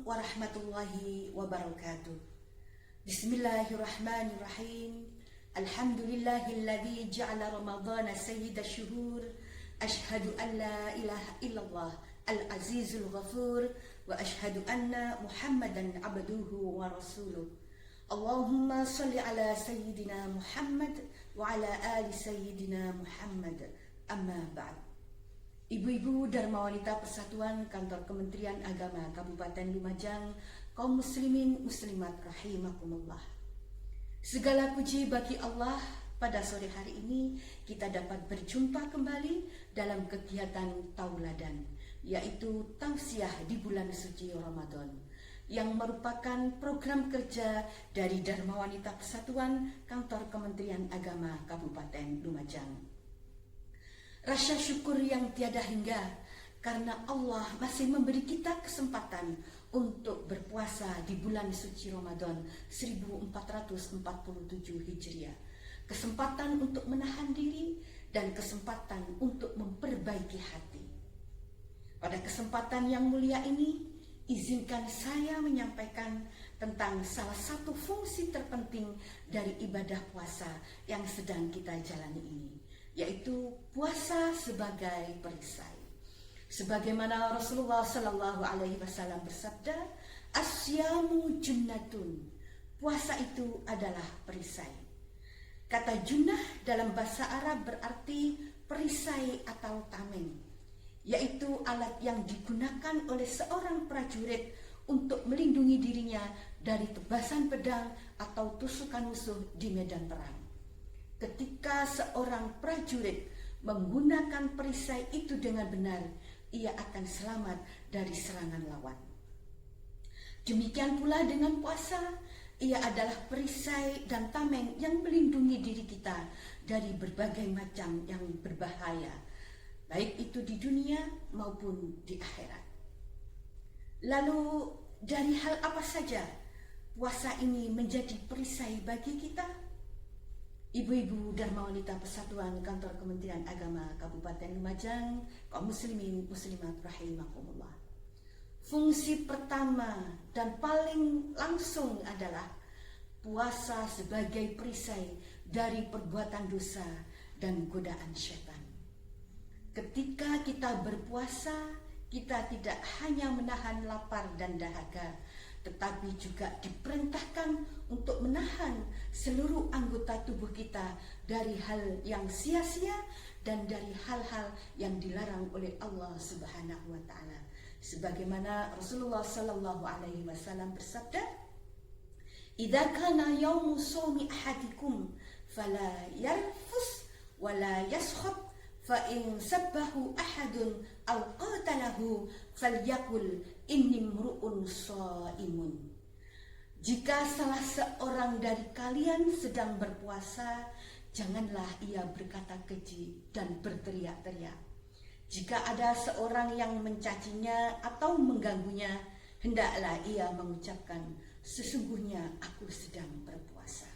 warahmatullahi wabarakatuh. Bismillahirrahmanirrahim. Alhamdulillahilladzi ja'ala Ramadhana sayyida syuhur. Ashhadu an la ilaha illallah al-azizul ghafur. Wa ashhadu anna Muhammadan abduhu wa rasuluh. Allahumma salli ala sayyidina Muhammad wa ala ali sayyidina Muhammad. Amma ba'd. Ibu-ibu Dharma Wanita Persatuan Kantor Kementerian Agama Kabupaten Lumajang, kaum muslimin muslimat rahimakumullah. Segala puji bagi Allah, pada sore hari ini kita dapat berjumpa kembali dalam kegiatan tauladan, yaitu tausiah di bulan suci Ramadan, yang merupakan program kerja dari Dharma Wanita Persatuan Kantor Kementerian Agama Kabupaten Lumajang. Rasa syukur yang tiada hingga karena Allah masih memberi kita kesempatan untuk berpuasa di bulan suci Ramadan 1447 Hijriah. Kesempatan untuk menahan diri dan kesempatan untuk memperbaiki hati. Pada kesempatan yang mulia ini, izinkan saya menyampaikan tentang salah satu fungsi terpenting dari ibadah puasa yang sedang kita jalani ini, yaitu puasa sebagai perisai. Sebagaimana Rasulullah Shallallahu Alaihi Wasallam bersabda, "Asyamu junnatun." Puasa itu adalah perisai. Kata junnah dalam bahasa Arab berarti perisai atau tameng, yaitu alat yang digunakan oleh seorang prajurit untuk melindungi dirinya dari tebasan pedang atau tusukan musuh di medan perang. Ketika seorang prajurit menggunakan perisai itu dengan benar, ia akan selamat dari serangan lawan. Demikian pula dengan puasa, ia adalah perisai dan tameng yang melindungi diri kita dari berbagai macam yang berbahaya, baik itu di dunia maupun di akhirat. Lalu dari hal apa saja puasa ini menjadi perisai bagi kita? Ibu-ibu Dharma Wanita Persatuan Kantor Kementerian Agama Kabupaten Lumajang, kaum muslimin muslimat rahimakumullah. Fungsi pertama dan paling langsung adalah puasa sebagai perisai dari perbuatan dosa dan godaan syaitan. Ketika kita berpuasa, kita tidak hanya menahan lapar dan dahaga, tetapi juga diperintahkan untuk menahan seluruh anggota tubuh kita dari hal yang sia-sia dan dari hal-hal yang dilarang oleh Allah Subhanahu wa taala. Sebagaimana Rasulullah sallallahu alaihi wasallam bersabda, "Idza kana yaumu shaumi ahadikum fala yarfus wala yaskhab fa in sabbahu ahadun aw qatalahu falyaqul inni mru'un shaimun." Jika salah seorang dari kalian sedang berpuasa, janganlah ia berkata keji dan berteriak-teriak. Jika ada seorang yang mencacinya atau mengganggunya, hendaklah ia mengucapkan, "Sesungguhnya aku sedang berpuasa."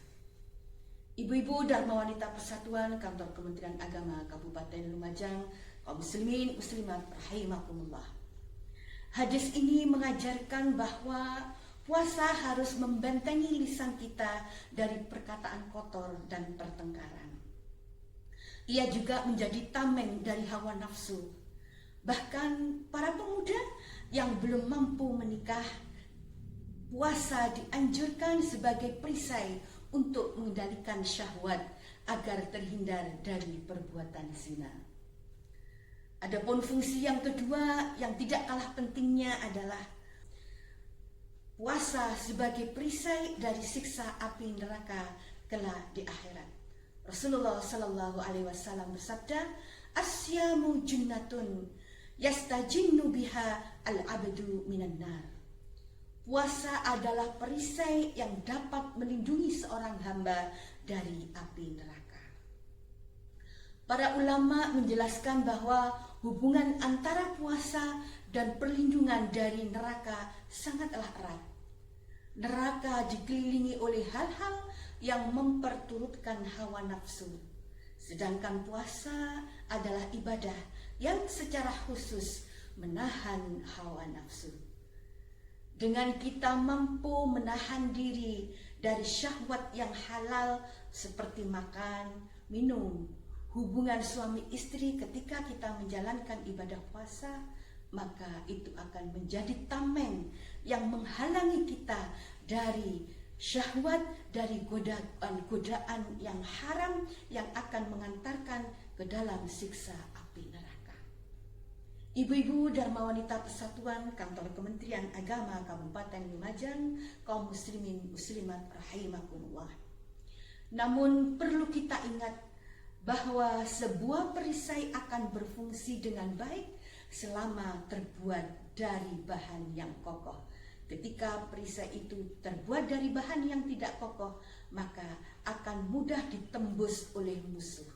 Ibu-ibu Dharma Wanita Persatuan Kantor Kementerian Agama Kabupaten Lumajang, kaum muslimin muslimat rahimakumullah. Hadis ini mengajarkan bahwa puasa harus membentengi lisan kita dari perkataan kotor dan pertengkaran. Ia juga menjadi tameng dari hawa nafsu. Bahkan para pemuda yang belum mampu menikah, puasa dianjurkan sebagai perisai untuk mengendalikan syahwat agar terhindar dari perbuatan zina. Adapun fungsi yang kedua yang tidak kalah pentingnya adalah puasa sebagai perisai dari siksa api neraka kelak di akhirat. Rasulullah Shallallahu Alaihi Wasallam bersabda, "Asyamu junnatun yastajinnu biha al-abdu minan nar." Puasa adalah perisai yang dapat melindungi seorang hamba dari api neraka. Para ulama menjelaskan bahwa hubungan antara puasa dan perlindungan dari neraka sangatlah erat. Neraka dikelilingi oleh hal-hal yang memperturutkan hawa nafsu, sedangkan puasa adalah ibadah yang secara khusus menahan hawa nafsu. Dengan kita mampu menahan diri dari syahwat yang halal seperti makan, minum, hubungan suami istri ketika kita menjalankan ibadah puasa, maka itu akan menjadi tameng yang menghalangi kita dari syahwat, dari godaan yang haram yang akan mengantarkan ke dalam siksa api neraka. Ibu-ibu Dharma Wanita Persatuan Kantor Kementerian Agama Kabupaten Lumajang, kaum muslimin muslimat rahimakumullah. Namun perlu kita ingat bahwa sebuah perisai akan berfungsi dengan baik selama terbuat dari bahan yang kokoh. Ketika perisai itu terbuat dari bahan yang tidak kokoh, maka akan mudah ditembus oleh musuh.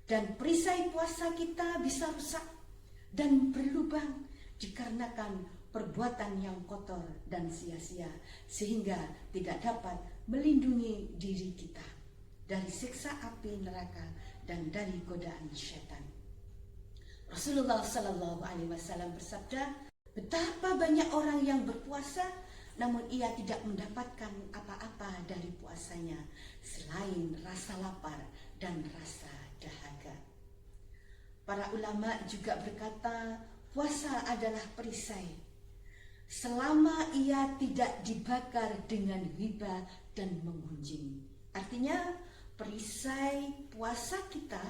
Dan perisai puasa kita bisa rusak dan berlubang dikarenakan perbuatan yang kotor dan sia-sia, sehingga tidak dapat melindungi diri kita dari siksa api neraka dan dari godaan syaitan. Rasulullah SAW bersabda, betapa banyak orang yang berpuasa namun ia tidak mendapatkan apa-apa dari puasanya selain rasa lapar dan rasa dahaga. Para ulama juga berkata, puasa adalah perisai selama ia tidak dibakar dengan riba dan menggunjing. Artinya, perisai puasa kita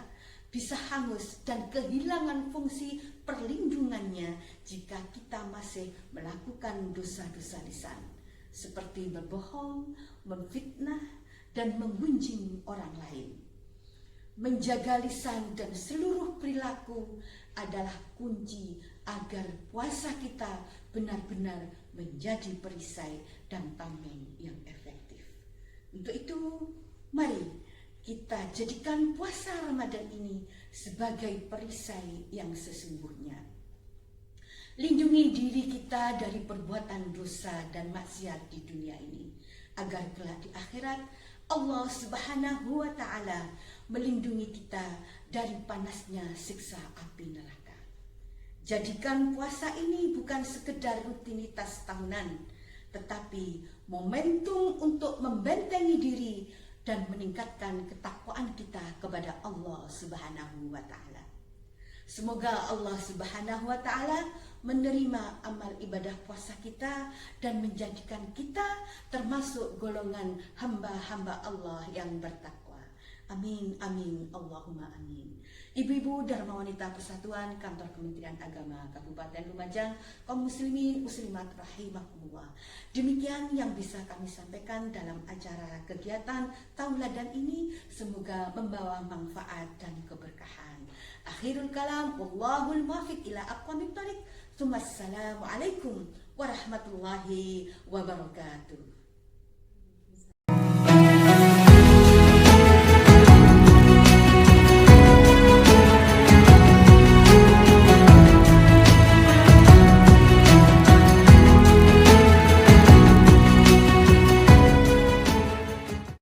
bisa hangus dan kehilangan fungsi perlindungannya jika kita masih melakukan dosa-dosa lisan seperti berbohong, memfitnah, dan menggunjing orang lain. Menjaga lisan dan seluruh perilaku adalah kunci agar puasa kita benar-benar menjadi perisai dan tameng yang efektif. Untuk itu, mari kita jadikan puasa Ramadan ini sebagai perisai yang sesungguhnya. Lindungi diri kita dari perbuatan dosa dan maksiat di dunia ini, agar kelak di akhirat Allah Subhanahu wa Ta'ala melindungi kita dari panasnya siksa api neraka. Jadikan puasa ini bukan sekedar rutinitas tahunan, tetapi momentum untuk membentengi diri dan meningkatkan ketakwaan kita kepada Allah Subhanahu wa Ta'ala. Semoga Allah Subhanahu wa Ta'ala menerima amal ibadah puasa kita dan menjadikan kita termasuk golongan hamba-hamba Allah yang bertakwa. Amin, amin, Allahumma amin. Ibu-ibu Dharma Wanita Persatuan Kantor Kementerian Agama Kabupaten Lumajang, kaum muslimin muslimat rahimakumullah. Demikian yang bisa kami sampaikan dalam acara kegiatan tauladan ini, semoga membawa manfaat dan keberkahan. Akhirul kalam, wallahul muwaffiq ila aqwamit thoriq. Assalamualaikum warahmatullahi wabarakatuh.